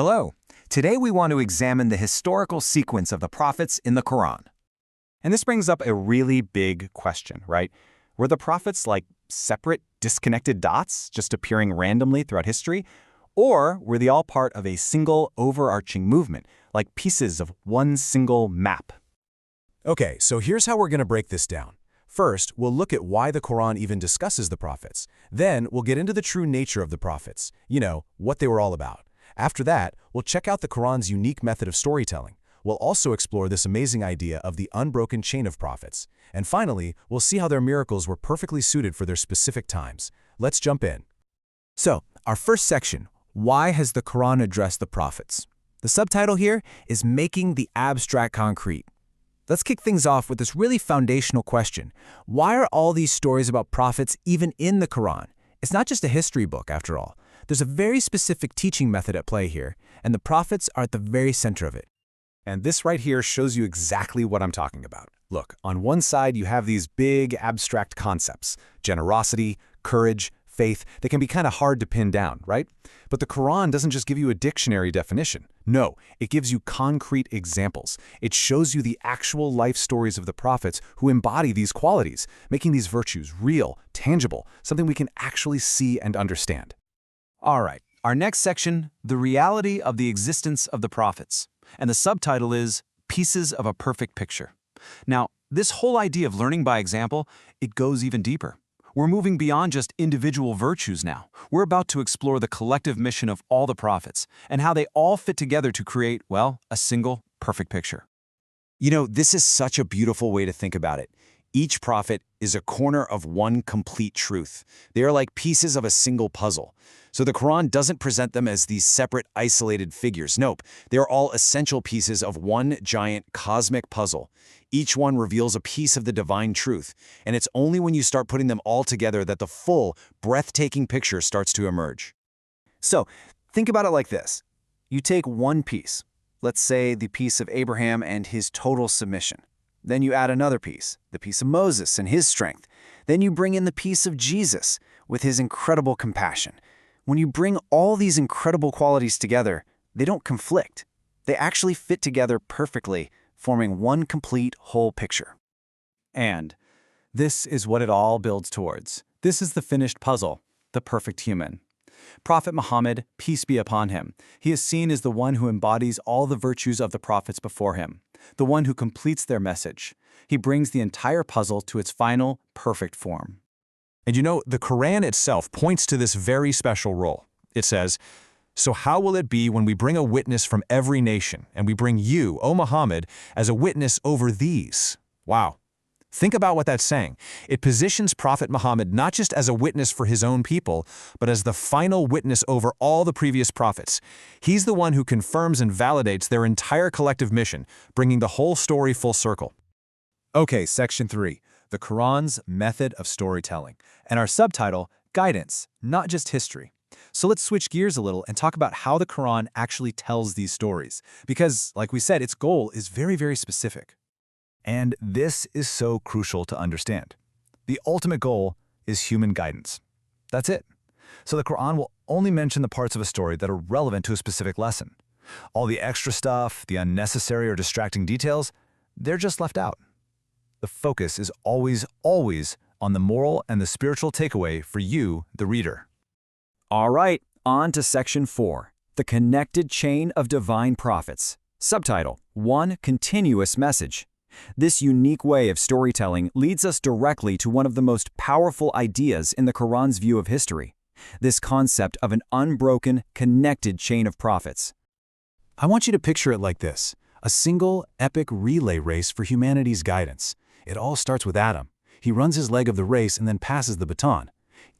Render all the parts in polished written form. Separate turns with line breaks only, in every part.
Hello. Today we want to examine the historical sequence of the prophets in the Quran. And this brings up a really big question, right? Were the prophets like separate, disconnected dots just appearing randomly throughout history? Or were they all part of a single overarching movement, like pieces of one single map?
Okay, so here's how we're going to break this down. First, we'll look at why the Quran even discusses the prophets. Then, we'll get into the true nature of the prophets, what they were all about. After that, we'll check out the Quran's unique method of storytelling. We'll also explore this amazing idea of the unbroken chain of prophets. And finally, we'll see how their miracles were perfectly suited for their specific times. Let's jump in. So, our first section, why has the Quran addressed the prophets? The subtitle here is Making the Abstract Concrete. Let's kick things off with this really foundational question. Why are all these stories about prophets even in the Quran? It's not just a history book, after all. There's a very specific teaching method at play here, and the prophets are at the very center of it.
And this right here shows you exactly what I'm talking about. Look, on one side you have these big abstract concepts, generosity, courage, faith, that can be kind of hard to pin down, right? But the Quran doesn't just give you a dictionary definition. No, it gives you concrete examples. It shows you the actual life stories of the prophets who embody these qualities, making these virtues real, tangible, something we can actually see and understand. All right, our next section, the reality of the existence of the prophets. And the subtitle is Pieces of a Perfect Picture. Now, this whole idea of learning by example, it goes even deeper. We're moving beyond just individual virtues now. We're about to explore the collective mission of all the prophets and how they all fit together to create, well, a single perfect picture. This is such a beautiful way to think about it. Each prophet is a corner of one complete truth. They are like pieces of a single puzzle. So the Quran doesn't present them as these separate, isolated figures. Nope, they're all essential pieces of one giant cosmic puzzle. Each one reveals a piece of the divine truth, and it's only when you start putting them all together that the full, breathtaking picture starts to emerge. So, think about it like this. You take one piece, let's say the piece of Abraham and his total submission. Then you add another piece, the piece of Moses and his strength. Then you bring in the piece of Jesus with his incredible compassion. When you bring all these incredible qualities together, they don't conflict. They actually fit together perfectly, forming one complete whole picture. And this is what it all builds towards. This is the finished puzzle, the perfect human. Prophet Muhammad, peace be upon him, he is seen as the one who embodies all the virtues of the prophets before him, the one who completes their message. He brings the entire puzzle to its final, perfect form.
And the Quran itself points to this very special role. It says, "So how will it be when we bring a witness from every nation, and we bring you, O Muhammad, as a witness over these?" Wow. Think about what that's saying. It positions Prophet Muhammad not just as a witness for his own people, but as the final witness over all the previous prophets. He's the one who confirms and validates their entire collective mission, bringing the whole story full circle. Okay, Section 3, the Quran's method of storytelling, and our subtitle, Guidance, not just history. So let's switch gears a little and talk about how the Quran actually tells these stories, because, like we said, its goal is very, very specific. And this is so crucial to understand. The ultimate goal is human guidance. That's it. So the Quran will only mention the parts of a story that are relevant to a specific lesson. All the extra stuff, the unnecessary or distracting details, they're just left out. The focus is always, always on the moral and the spiritual takeaway for you, the reader.
All right, on to Section 4, the connected chain of divine prophets. Subtitle, One Continuous Message. This unique way of storytelling leads us directly to one of the most powerful ideas in the Quran's view of history, this concept of an unbroken, connected chain of prophets.
I want you to picture it like this, a single, epic relay race for humanity's guidance. It all starts with Adam. He runs his leg of the race and then passes the baton.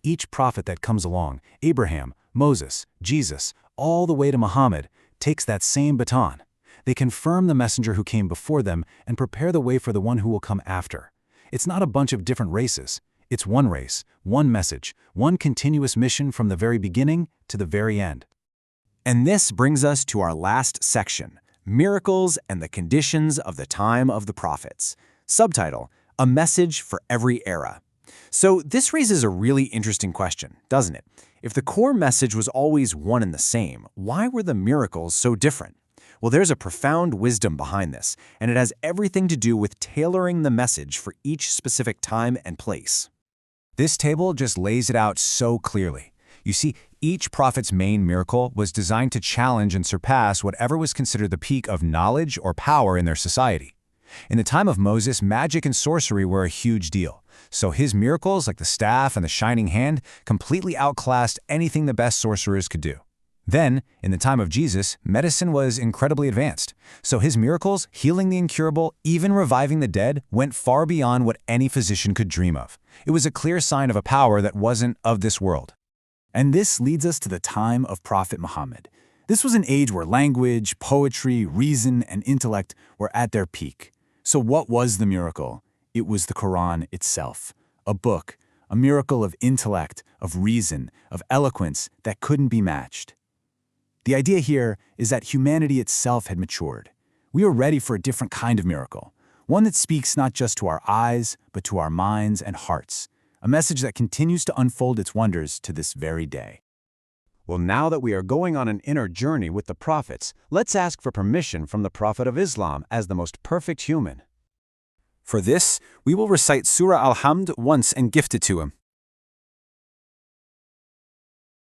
Each prophet that comes along, Abraham, Moses, Jesus, all the way to Muhammad, takes that same baton. They confirm the messenger who came before them and prepare the way for the one who will come after. It's not a bunch of different races. It's one race, one message, one continuous mission from the very beginning to the very end.
And this brings us to our last section, Miracles and the Conditions of the Time of the Prophets. Subtitle, A Message for Every Era.
So this raises a really interesting question, doesn't it? If the core message was always one and the same, why were the miracles so different? Well, there's a profound wisdom behind this, and it has everything to do with tailoring the message for each specific time and place.
This table just lays it out so clearly. You see, each prophet's main miracle was designed to challenge and surpass whatever was considered the peak of knowledge or power in their society. In the time of Moses, magic and sorcery were a huge deal, so his miracles, like the staff and the shining hand, completely outclassed anything the best sorcerers could do. Then, in the time of Jesus, medicine was incredibly advanced, so his miracles, healing the incurable, even reviving the dead, went far beyond what any physician could dream of. It was a clear sign of a power that wasn't of this world.
And this leads us to the time of Prophet Muhammad. This was an age where language, poetry, reason, and intellect were at their peak. So what was the miracle? It was the Quran itself, a book, a miracle of intellect, of reason, of eloquence that couldn't be matched. The idea here is that humanity itself had matured. We were ready for a different kind of miracle, one that speaks not just to our eyes, but to our minds and hearts, a message that continues to unfold its wonders to this very day.
Well, now that we are going on an inner journey with the prophets, let's ask for permission from the Prophet of Islam as the most perfect human.
For this, we will recite Surah Al-Hamd once and gift it to him.